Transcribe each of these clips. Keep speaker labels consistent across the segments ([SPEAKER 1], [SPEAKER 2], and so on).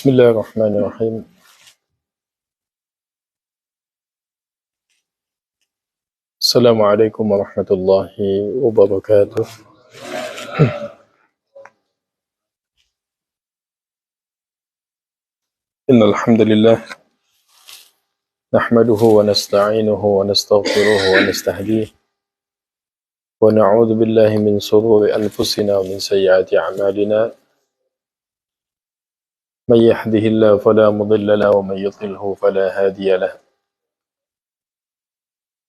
[SPEAKER 1] Bismillahirrahmanirrahim. Assalamualaikum warahmatullahi wabarakatuh. Innal hamdalillah nahmaduhu wa nasta'inuhu wa nastaghfiruhu wa nastahdiih wa na'udzu billahi min shururi anfusina wa min sayyiati a'malina. Man yahdihillahu fala mudilla lahu wa man yudlilhu fala hadiya lahu.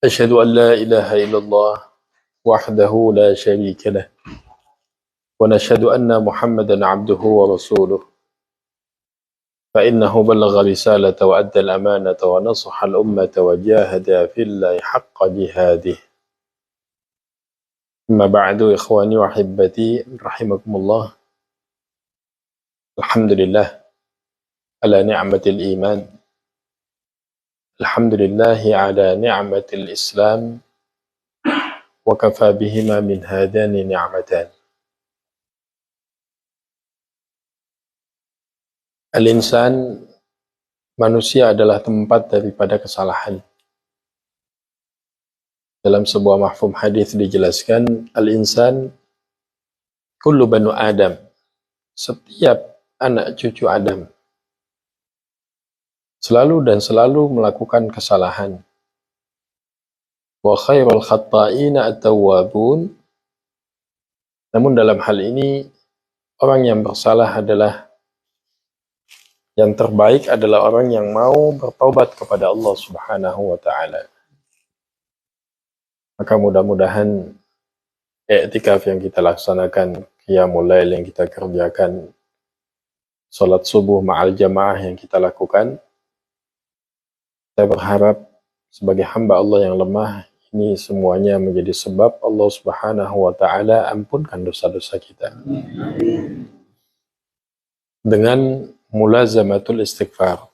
[SPEAKER 1] Asyhadu an la ilaha illallah wahdahu la syarika lah wa nashhadu anna Muhammadan 'abduhu wa rasuluh. فإنه بلغ رسالة وأدى الأمانة ونصح الأمة وجاهد في الله حق جهاده. أما بعد إخواني وأحبتي رحمكم الله. الحمد لله على نعمة الإيمان. الحمد لله على نعمة الإسلام وكفى بهما من هذان نعمتان. Al-insan, manusia adalah tempat daripada kesalahan. Dalam sebuah mafhum hadis dijelaskan, al-insan kullu banu Adam, setiap anak cucu Adam selalu melakukan kesalahan. Wa khairul khatta'ina at-tawwabun. Namun dalam hal ini orang yang bersalah adalah yang terbaik adalah orang yang mau bertaubat kepada Allah Subhanahu wa taala. Maka mudah-mudahan i'tikaf yang kita laksanakan, qiyamul lail yang kita kerjakan, salat subuh ma'al jamaah yang kita lakukan, saya berharap sebagai hamba Allah yang lemah, ini semuanya menjadi sebab Allah Subhanahu wa taala ampunkan dosa-dosa kita. Dengan mulazamatul istighfar,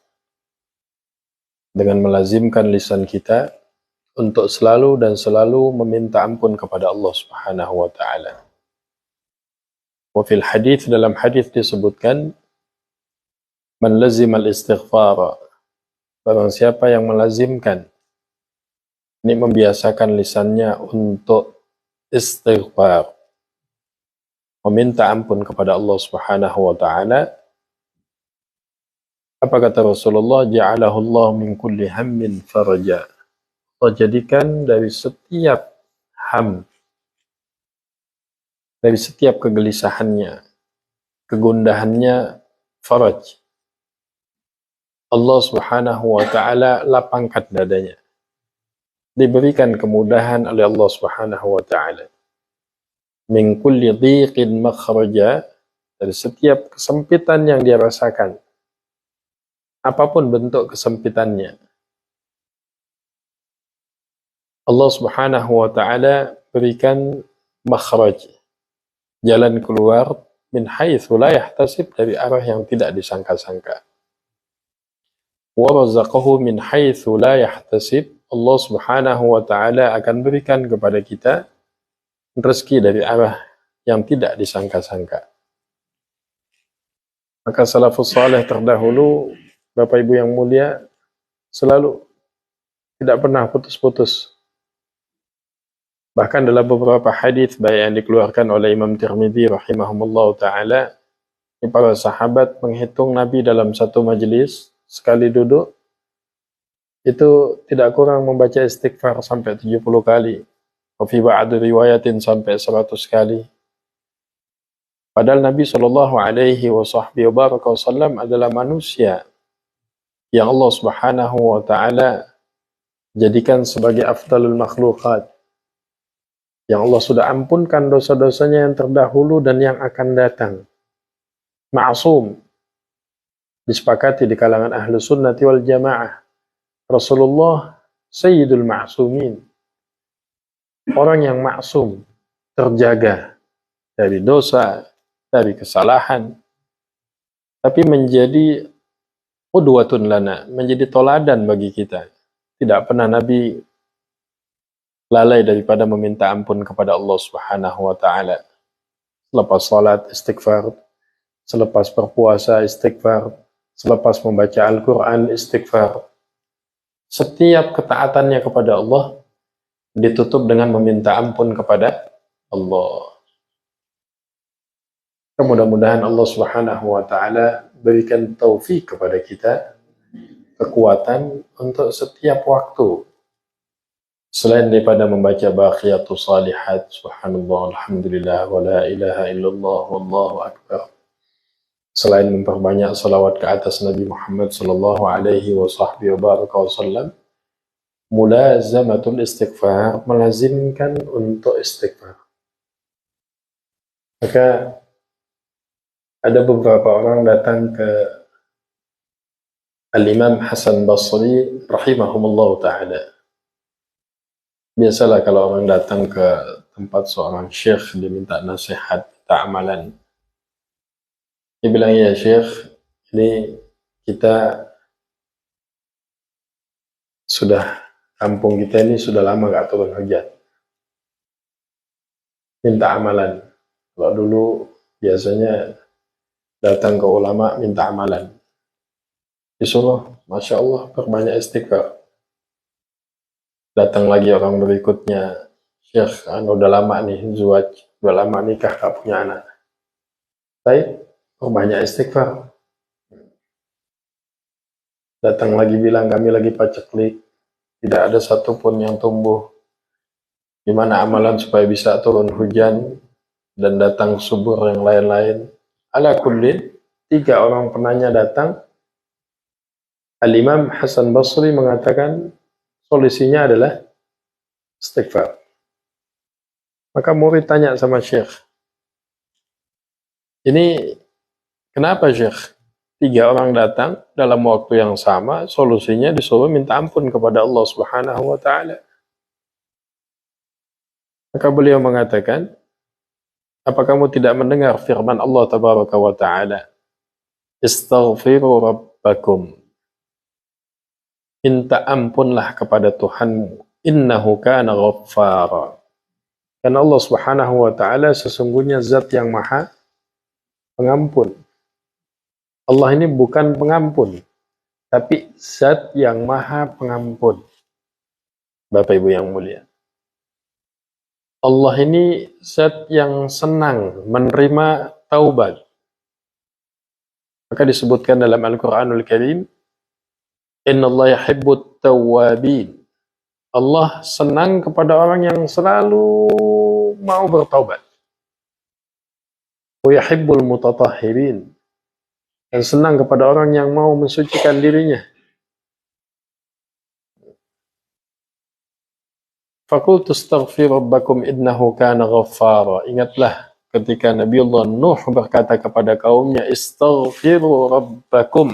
[SPEAKER 1] dengan melazimkan lisan kita untuk selalu meminta ampun kepada Allah Subhanahu wa taala. Wa fil hadits, dalam hadis disebutkan, man lazimal istighfar, barang siapa yang melazimkan, ini membiasakan lisannya untuk istighfar, meminta ampun kepada Allah Subhanahu wa taala. Apa kata Rasulullah? Ja'alahu Allah min kulli hammin faraja. Allah jadikan dari setiap ham, dari setiap kegelisahannya, kegundahannya, faraj. Allah Subhanahu wa taala lapangkan dadanya. Diberikan kemudahan oleh Allah Subhanahu wa taala. Min kulli dhiqin makhraja, dari setiap kesempitan yang dia rasakan, apapun bentuk kesempitannya, Allah Subhanahu wa taala berikan makhraj, jalan keluar, min haitsu la yahtasib, dari arah yang tidak disangka-sangka. Wa razaqahu min haitsu la yahtasib, Allah Subhanahu wa taala akan berikan kepada kita rezeki dari arah yang tidak disangka-sangka. Maka salafus saleh terdahulu, Bapak Ibu yang mulia, selalu tidak pernah putus-putus. Bahkan dalam beberapa hadis baik yang dikeluarkan oleh Imam Tirmidzi rahimahumullah ta'ala, para sahabat menghitung Nabi dalam satu majelis, sekali duduk, itu tidak kurang membaca istighfar sampai 70 kali. Wa fi ba'd riwayatin sampai 100 kali. Padahal Nabi SAW adalah manusia yang Allah Subhanahu wa taala jadikan sebagai afdalul makhlukat, yang Allah sudah ampunkan dosa-dosanya yang terdahulu dan yang akan datang. Ma'sum, disepakati di kalangan ahlu sunnati wal jamaah. Rasulullah Sayyidul Ma'sumin, orang yang maksum, terjaga dari dosa, dari kesalahan, tapi menjadi qudwatun lana, menjadi toladan bagi kita. Tidak pernah Nabi lalai daripada meminta ampun kepada Allah Subhanahu wa taala. Selepas salat istighfar, selepas berpuasa istighfar, selepas membaca Al-Qur'an istighfar. Setiap ketaatannya kepada Allah ditutup dengan meminta ampun kepada Allah. Mudah-mudahan Allah Subhanahu wa taala berikan taufik kepada kita, kekuatan untuk setiap waktu. Selain daripada membaca baqiyatus salihat, subhanallah, alhamdulillah, wa la ilaha illallah, wallahu akbar. Selain memperbanyak salawat ke atas Nabi Muhammad sallallahu alaihi wasallam, mulazamatul istighfar, melazimkan untuk istighfar. Maka ada beberapa orang datang ke Al-Imam Hasan Basri rahimahumullah ta'ala. Biasalah kalau orang datang ke tempat seorang syekh, dia minta nasihat, minta amalan. Dia bilang, ya syekh, ini kita kampung kita ini sudah lama gak turun hujan. Minta amalan. Kalau dulu biasanya datang ke ulama minta amalan. Disuruh, Masya Allah, perbanyak istighfar. Datang lagi orang berikutnya, Syekh, udah lama nih zuwaj, udah lama nikah, gak punya anak. Baik, perbanyak istighfar. Datang lagi bilang, kami lagi paceklik, tidak ada satupun yang tumbuh. Gimana amalan supaya bisa turun hujan dan datang subur yang lain-lain. Ala kullin, 3 orang penanya datang. Al-Imam Hasan Basri mengatakan solusinya adalah istighfar. Maka murid tanya sama Syekh, ini kenapa Syekh? 3 orang datang dalam waktu yang sama, solusinya disuruh minta ampun kepada Allah Subhanahu wa taala. Maka beliau mengatakan, apa kamu tidak mendengar firman Allah Tabaraka wa taala? Istaghfiru rabbakum. Minta ampunlah kepada Tuhanmu. Innahu kana ghaffara. Karena Allah Subhanahu wa taala sesungguhnya zat yang maha pengampun. Allah ini bukan pengampun, tapi zat yang maha pengampun. Bapak Ibu yang mulia. Allah ini zat yang senang menerima taubat. Maka disebutkan dalam Al-Quranul Karim, Inna Allah yuhibbut tawwabin. Allah senang kepada orang yang selalu mau bertaubat. Wa yuhibbul mutatahhirin. Dan senang kepada orang yang mau mensucikan dirinya. Faqultu astaghfiru rabbakum innahu kana ghaffara. Ingatlah ketika Nabiullah Nuh berkata kepada kaumnya, Istaghfiru rabbakum.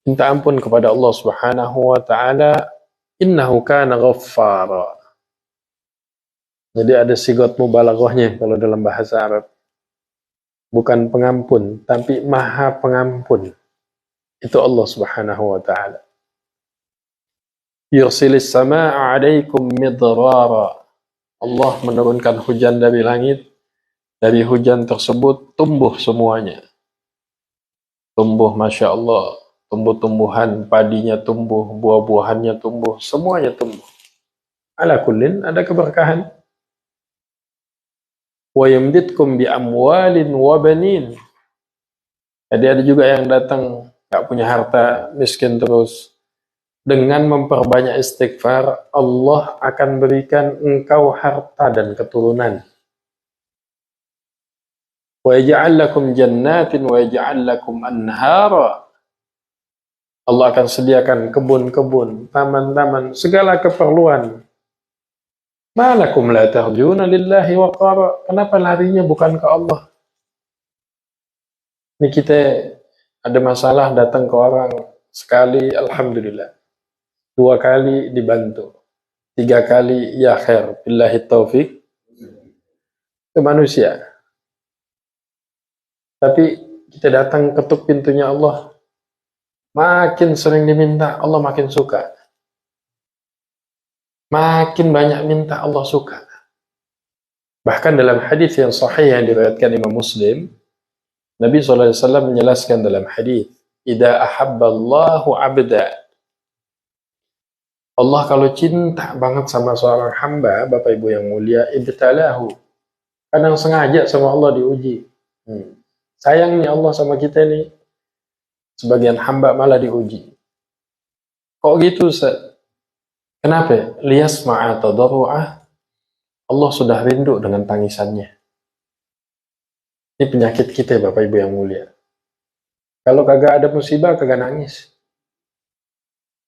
[SPEAKER 1] Minta ampun kepada Allah Subhanahu wa taala, innahu kana ghaffara. Jadi ada sigot mubalaghahnya kalau dalam bahasa Arab. Bukan pengampun, tapi maha pengampun. Itu Allah Subhanahu wa taala. Yursilis samaa'a 'alaikum midrara. Allah menurunkan hujan dari langit. Dari hujan tersebut tumbuh semuanya. Tumbuh Masya Allah. Tumbuh-tumbuhan, padinya tumbuh, buah-buahannya tumbuh, semuanya tumbuh. Ala kullin, ada keberkahan. Wa yamditkum bi amwalin wa banin. Jadi ada juga yang datang gak punya harta, miskin terus. Dengan memperbanyak istighfar, Allah akan berikan engkau harta dan keturunan. Wa yaj'al lakum jannatin wa yaj'al lakum anhara. Allah akan sediakan kebun-kebun, taman-taman, segala keperluan Malakum la tarjuna lillahi waqara. Kenapa larinya bukan ke Allah? Ini kita ada masalah datang ke orang sekali, alhamdulillah. 2 kali dibantu. 3 kali ya khair, billahi taufik. Itu manusia. Tapi kita datang ketuk pintunya Allah. Makin sering diminta, Allah makin suka. Makin banyak minta, Allah suka. Bahkan dalam hadis yang sahih yang diriwayatkan Imam Muslim, Nabi SAW menjelaskan dalam hadis, "Idza ahabballahu 'abda." Allah kalau cinta banget sama seorang hamba, Bapak Ibu yang mulia, ibtalahu. Kadang sengaja sama Allah diuji. Sayang nih Allah sama kita nih. Sebagian hamba malah diuji. Kok gitu, Ustaz? Kenapa? Liyasma'a tadarru'ah. Allah sudah rindu dengan tangisannya. Ini penyakit kita, Bapak Ibu yang mulia. Kalau kagak ada musibah, kagak nangis.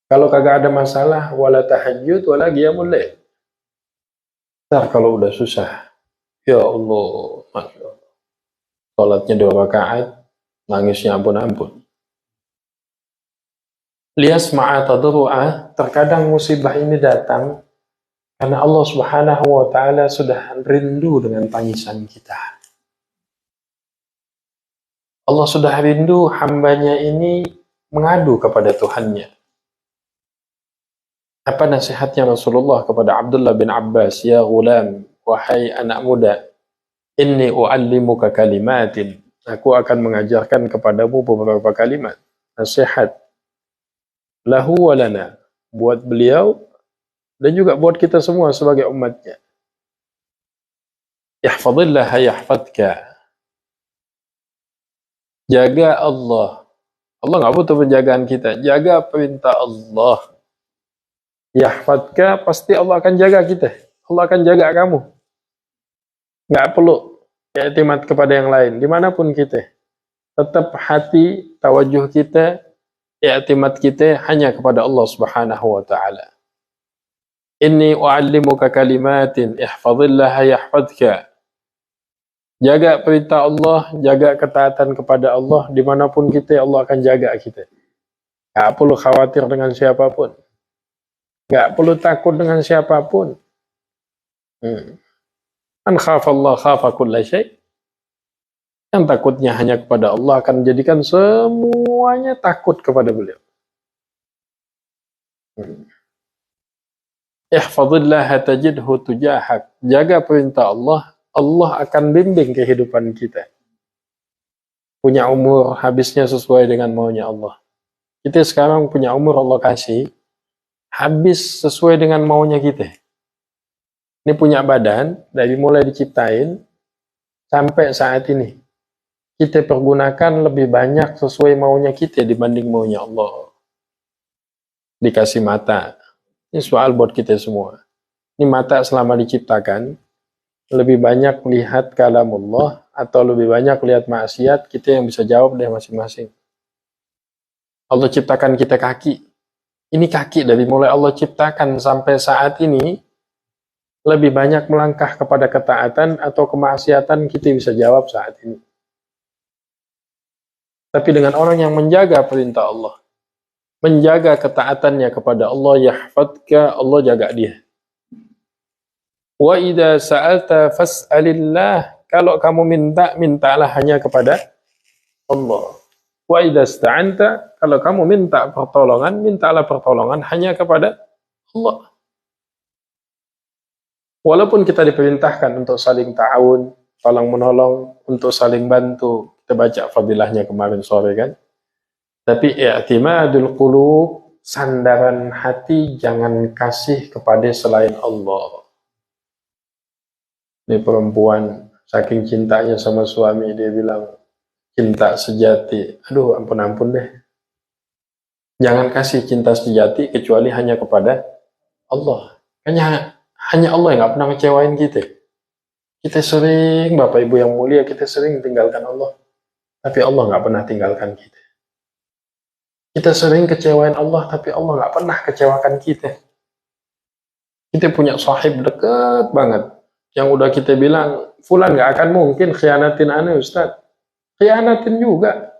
[SPEAKER 1] Kalau kagak ada masalah, wala tahajjud, wala qiyamul lail. Ntar kalau udah susah, ya Allah, Masya Allah. Salatnya 2 rakaat, nangisnya ampun-ampun. Liyasma'a tadarru'ah, terkadang musibah ini datang karena Allah Subhanahu wa taala sudah rindu dengan tangisan kita. Allah sudah rindu hambanya ini mengadu kepada Tuhannya. Apa nasihatnya Rasulullah kepada Abdullah bin Abbas? Ya ghulam, wahai anak muda, inni u'allimuka kalimatin. Aku akan mengajarkan kepadamu beberapa kalimat. Nasihat. Lahu walana, buat beliau dan juga buat kita semua sebagai umatnya. Ihfadillah yahfadka. Jaga Allah. Allah nggak butuh penjagaan kita. Jaga perintah Allah. Yahfadka, pasti Allah akan jaga kita. Allah akan jaga kamu. Nggak perlu i'timad kepada yang lain. Dimanapun kita. Tetap hati, tawajuh kita, i'timad kita hanya kepada Allah Subhanahu wa ta'ala. Inni u'allimuka kalimatin, ihfadillah yahfadka. Jaga perintah Allah, jaga ketaatan kepada Allah, dimanapun kita, Allah akan jaga kita. Gak perlu khawatir dengan siapapun. Gak perlu takut dengan siapapun. Man khafallah khafa kulla syai'. Yang takutnya hanya kepada Allah akan menjadikan semuanya takut kepada beliau. Ihfadillah tajidhu tujahak. Jaga perintah Allah, Allah akan bimbing kehidupan kita. Punya umur habisnya sesuai dengan maunya Allah. Kita sekarang punya umur Allah kasih, habis sesuai dengan maunya kita. Ini punya badan, dari mulai diciptain sampai saat ini. Kita pergunakan lebih banyak sesuai maunya kita dibanding maunya Allah. Dikasih mata. Ini soal buat kita semua. Ini mata selama diciptakan, lebih banyak lihat kalam Allah atau lebih banyak lihat maksiat, kita yang bisa jawab deh masing-masing. Allah ciptakan kita kaki. Ini kaki dari mulai Allah ciptakan sampai saat ini, lebih banyak melangkah kepada ketaatan atau kemaksiatan, kita bisa jawab saat ini. Tapi dengan orang yang menjaga perintah Allah, menjaga ketaatannya kepada Allah, yahfadka, Allah jaga dia. Wa idza sa'alta fas'alillah, kalau kamu minta, mintalah hanya kepada Allah. Wa idza ista'anta, kalau kamu minta pertolongan, mintalah pertolongan hanya kepada Allah. Walaupun kita diperintahkan untuk saling ta'awun, tolong menolong, untuk saling bantu, kita baca fadilahnya kemarin sore kan. Tapi i'timadul qulub, sandaran hati jangan kasih kepada selain Allah. Ini perempuan saking cintanya sama suami, dia bilang cinta sejati. Aduh, ampun-ampun deh. Jangan kasih cinta sejati kecuali hanya kepada Allah. Hanya Allah yang gak pernah ngecewain kita. Kita sering, Bapak Ibu yang mulia, kita sering tinggalkan Allah. Tapi Allah gak pernah tinggalkan kita. Kita sering kecewain Allah, tapi Allah gak pernah kecewakan kita. Kita punya sahib dekat banget, yang udah kita bilang, fulan gak akan mungkin khianatin ane Ustaz. Khianatin juga.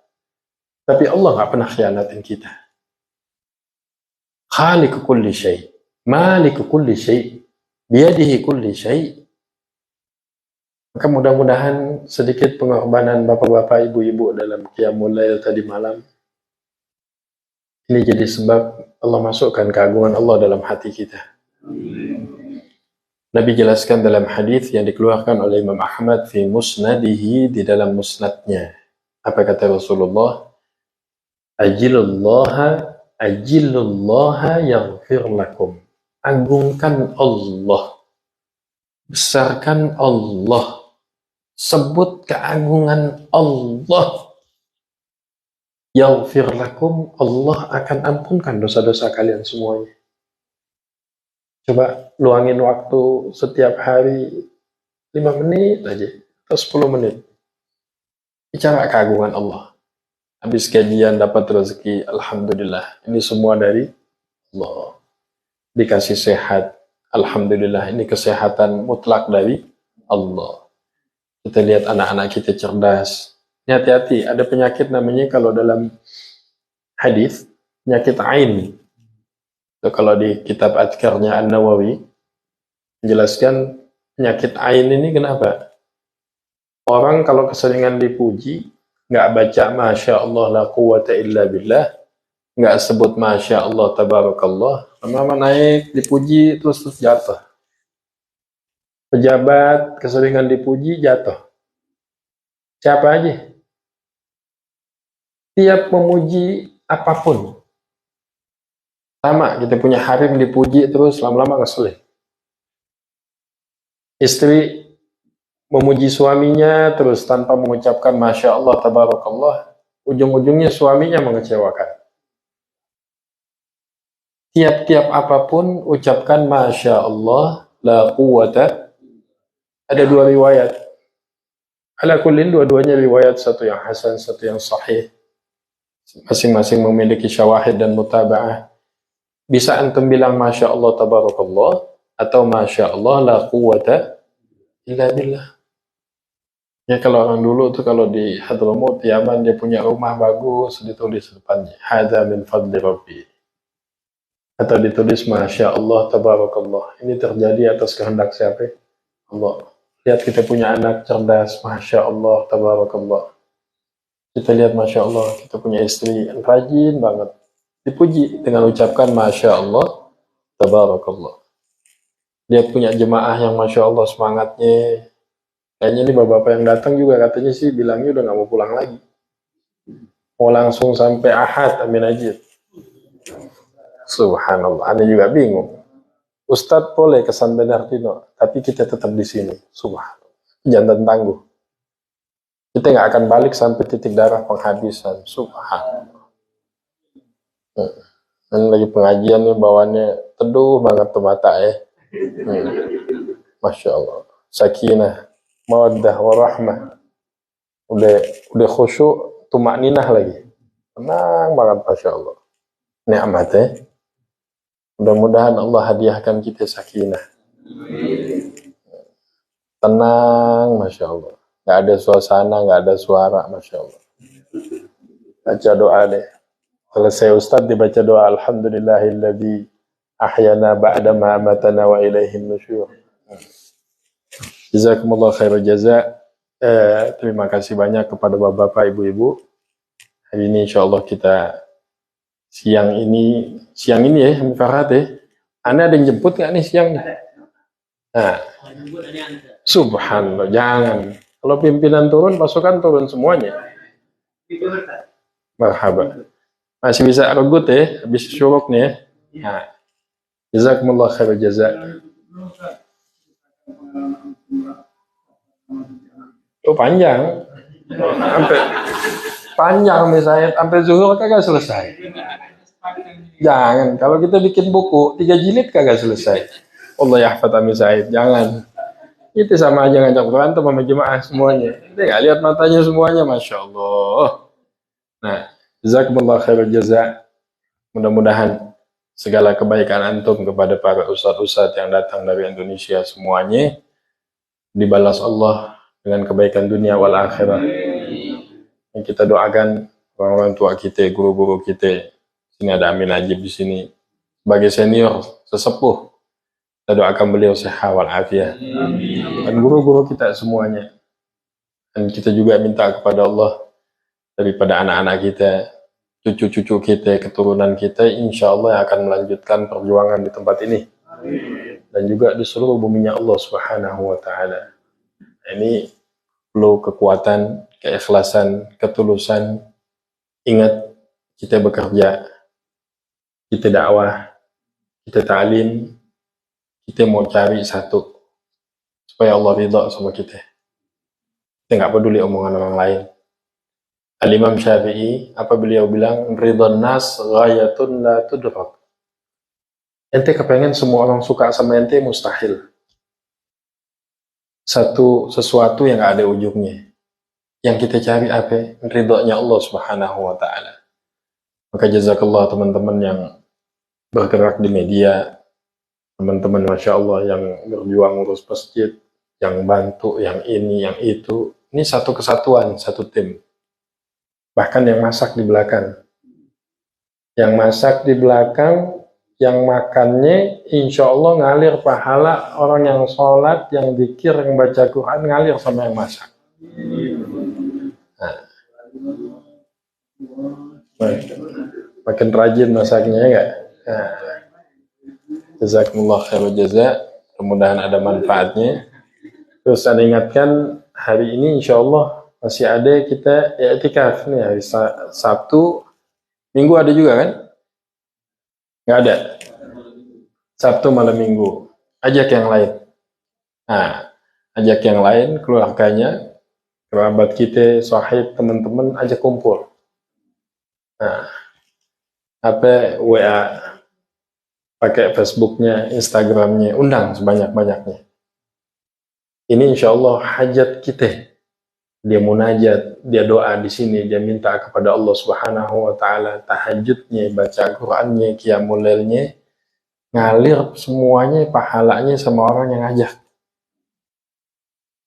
[SPEAKER 1] Tapi Allah gak pernah khianatin kita. Khaliqu kulli syai', maliku kulli syai', biyadihi kulli syai'. Maka mudah-mudahan sedikit pengorbanan bapak-bapak, ibu-ibu dalam qiyamul lail tadi malam ini jadi sebab Allah masukkan keagungan Allah dalam hati kita. Nabi jelaskan dalam hadis yang dikeluarkan oleh Imam Ahmad fi musnadihi, di dalam musnadnya. Apa kata Rasulullah? Ajilullaha yaghfir lakum. Agungkan Allah. Besarkan Allah. Sebut keagungan Allah. Yaghfir lakum, Allah akan ampunkan dosa-dosa kalian semuanya. Coba luangin waktu setiap hari 5 menit aja atau 10 menit. Bicara keagungan Allah. Habis kajian dapat rezeki, alhamdulillah. Ini semua dari Allah. Dikasih sehat, alhamdulillah. Ini kesehatan mutlak dari Allah. Kita lihat anak-anak kita cerdas. Ini hati-hati, ada penyakit namanya kalau dalam hadis penyakit ain. Itu kalau di kitab Adhkarnya An-Nawawi menjelaskan penyakit ain ini kenapa? Orang kalau keseringan dipuji, nggak baca Masya Allah la quwata illa billah, nggak sebut Masya Allah tabarakallah, lama-lama naik, dipuji terus jatuh. Pejabat keseringan dipuji, jatuh. Siapa aja? Tiap memuji apapun. Sama, kita punya harim dipuji terus, lama-lama ngeselin. Istri memuji suaminya terus tanpa mengucapkan Masya Allah tabarakallah, ujung-ujungnya suaminya mengecewakan. Tiap-tiap apapun ucapkan Masya Allah la quwata. Ada 2 riwayat. Ala kullin, dua-duanya riwayat, satu yang hasan, satu yang sahih. Masing-masing memiliki syawahid dan mutaba'ah. Bisa antum bilang Masya Allah tabarakallah atau Masya Allah la quwata illa billah. Ya, kalau orang dulu tuh kalau di Hadramut, Yaman, dia punya rumah bagus, ditulis depannya hadza min fadli rabbi, atau ditulis Masya Allah tabarakallah. Ini terjadi atas kehendak siapa? Allah. Lihat kita punya anak cerdas, Masya Allah tabarakallah. Kita lihat Masya Allah kita punya istri yang rajin banget, dipuji dengan ucapkan Masya Allah tabarakallah. Dia punya jemaah yang Masya Allah semangatnya. Kayaknya ini bapak-bapak yang datang juga katanya sih bilangnya udah gak mau pulang lagi, mau langsung sampai Ahad, amin aja. Subhanallah, aneh juga bingung. Ustadz boleh ke San Bernardino, tapi kita tetap di sini. Subhanallah, jantan tangguh. Kita nggak akan balik sampai titik darah penghabisan. Subhanallah. Ini lagi pengajian nih, bawaannya teduh banget tuh mata ya. Masya Allah. Sakinah, mawaddah, warahmah. Udah khusyuk, tumakninah lagi. Tenang banget, Masya Allah. Nikmat ya. Mudah-mudahan Allah hadiahkan kita sakinah. Tenang, Masya Allah. Gak ada suasana, gak ada suara, Masya Allah. Baca doa deh. Selesai Ustaz dibaca doa, Alhamdulillahilladzi ahyana ba'dama amatana wa ilaihin nusyur. Jazakumullah khairal jaza. Terima kasih banyak kepada bapak-bapak, ibu-ibu. Hari ini insya Allah kita siang ini ya, Farhat ya. Anda ada yang jemput nggak nih siang? Nah, subhanallah, jangan. Kalau pimpinan turun, pasukan turun semuanya. Marhaba. Masih bisa regut ya, habis syuruk nih ya. Nah, jazakumullah khairul jaza. Oh, panjang. Sampai panjang misalnya sampai zuhur kagak selesai. Jangan, kalau kita bikin buku 3 jilid kagak selesai. Allah yahfad Amin Said, jangan. Itu sama aja ngajak berantem sama jemaah semuanya. Kita nggak lihat matanya semuanya, Masya Allah. Nah, jazakumullah khairul jaza. Mudah-mudahan segala kebaikan antum kepada para ustadz-ustadz yang datang dari Indonesia semuanya dibalas Allah dengan kebaikan dunia wal akhirah. Yang kita doakan orang-orang tua kita, guru-guru kita. Sini ada Amin Najib di sini sebagai senior sesepuh. Kita doakan beliau sehat wal afiat. Dan guru-guru kita semuanya. Dan kita juga minta kepada Allah daripada anak-anak kita, cucu-cucu kita, keturunan kita, insya Allah yang akan melanjutkan perjuangan di tempat ini. Dan juga di seluruh buminya Allah Subhanahu wa Ta'ala. Ini perlu kekuatan, keikhlasan, ketulusan. Ingat, kita bekerja, kita dakwah, kita ta'lim, kita mau cari satu, supaya Allah ridha sama kita. Kita nggak peduli omongan orang lain. Al-Imam Syafi'i, apa beliau bilang, ridhan nas ghayatun la tudrak. Ente kepengen semua orang suka sama ente, mustahil. Sesuatu yang nggak ada ujungnya. Yang kita cari apa? Ridhonya Allah Subhanahu wa Ta'ala. Maka jazakallah teman-teman yang bergerak di media, teman-teman Masya Allah yang berjuang ngurus masjid, yang bantu, yang ini, yang itu. Ini satu kesatuan, satu tim. Bahkan yang masak di belakang. Yang masak di belakang, yang makannya insya Allah ngalir pahala orang yang sholat, yang zikir, yang baca Quran, ngalir sama yang masak. Nah. Makin rajin masaknya ya enggak? Nah. Jazakumullah khairal jaza. Mudah-mudahan ada manfaatnya. Terus saya ingatkan hari ini insya Allah masih ada kita i'tikaf nih hari Sabtu, Minggu ada juga kan? Nggak ada. Sabtu malam Minggu. Ajak yang lain. Nah, ajak yang lain, keluarganya, kerabat kita, sahib, teman-teman, ajak kumpul. Nah, apa WA, pakai Facebooknya, Instagramnya, undang sebanyak-banyaknya. Ini insya Allah hajat kita. Dia munajat, dia doa di sini, dia minta kepada Allah Subhanahu wa Ta'ala, tahajudnya, baca Qur'annya, qiyamul lailnya, ngalir semuanya pahalanya sama orang yang ngajak.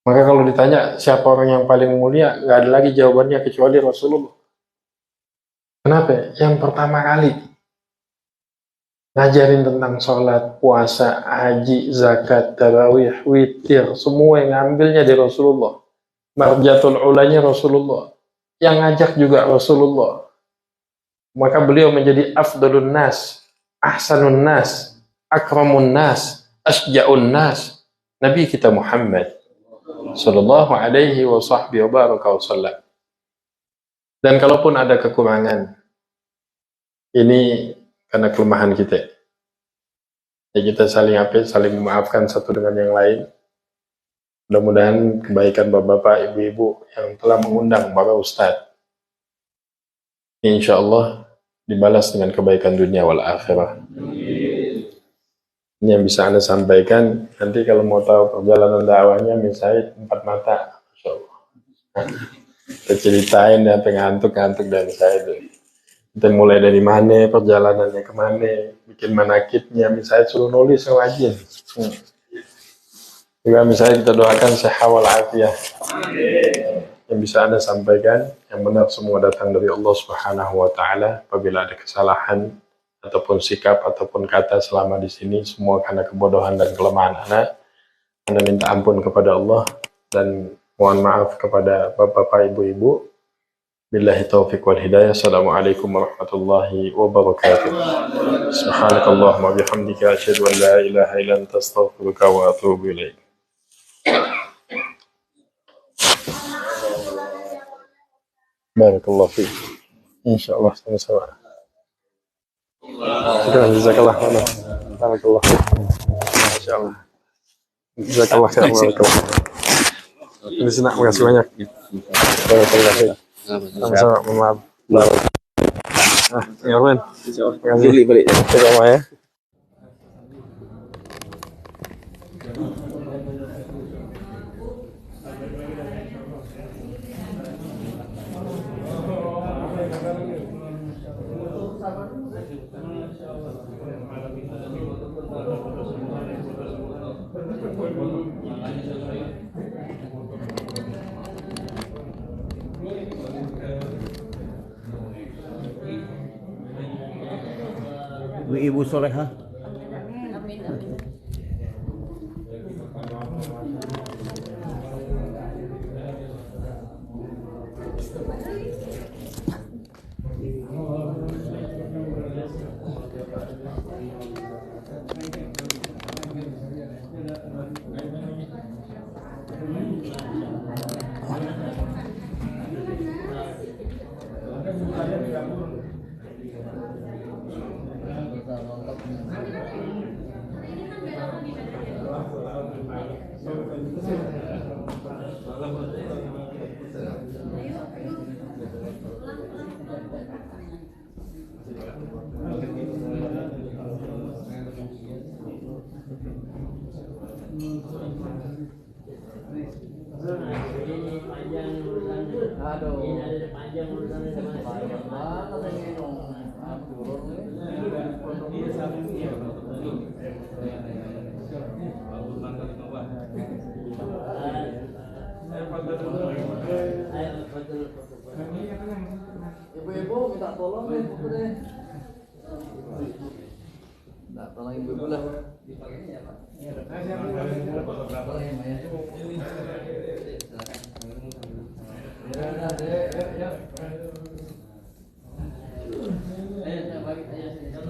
[SPEAKER 1] Maka kalau ditanya siapa orang yang paling mulia, nggak ada lagi jawabannya kecuali Rasulullah. Kenapa? Yang pertama kali ngajarin tentang sholat, puasa, haji, zakat, tarawih, witir, semua yang ngambilnya dari Rasulullah. Marjatul ulanya Rasulullah, yang ngajak juga Rasulullah. Maka beliau menjadi afdalun nas, ahsanun nas, akramun nas, asja'un nas, Nabi kita Muhammad sallallahu alaihi wa sahbihi wa baraka wa sallam. Dan kalaupun ada kekurangan, ini karena kelemahan kita. Ya kita saling memaafkan satu dengan yang lain. Mudah-mudahan kebaikan bapak-bapak, ibu-ibu yang telah mengundang para ustadz, insya Allah dibalas dengan kebaikan dunia wal akhirah. Ini yang bisa Anda sampaikan. Nanti kalau mau tahu perjalanan dakwahnya, misalnya 4 mata, insya Allah. Kita ceritain apa ngantuk-ngantuk dari saya itu. Kita mulai dari mana, perjalanannya kemana, bikin manakibnya, misalnya suruh nulis yang rajin. Juga misalnya kita doakan sehat wal afiat. Yang bisa Anda sampaikan, yang benar semua datang dari Allah Subhanahu wa Ta'ala. Apabila ada kesalahan ataupun sikap ataupun kata selama di sini, semua karena kebodohan dan kelemahan Anda minta ampun kepada Allah dan mohon maaf kepada bapak-bapak, ibu-ibu. Billahi taufiq wal hidayah. Assalamualaikum warahmatullahi wabarakatuh. Subhanakallahumma bihamdika asyhadu an la ilaha illa anta astaghfiruka wa atubu ilaik. Barakallahu fiik. Insyaallah sama-sama. Sudah, jazakallah khairan. Barakallahu fiik. Insyaallah. Jazakallah khairan. Ini senang, makasih banyak. Barakallahu fiik. Sama-sama, maaf. Irwan. Makasih balik. Sama ya.
[SPEAKER 2] Ibu solehah.
[SPEAKER 3] Amin amin.
[SPEAKER 4] Aduh, ini panjang urusannya sama panjang banget ini dong. Ibu-ibu minta tolong deh, ibu deh. Nah, tolong ibu-ibu lah. Tolong ya, Maya. Silakan.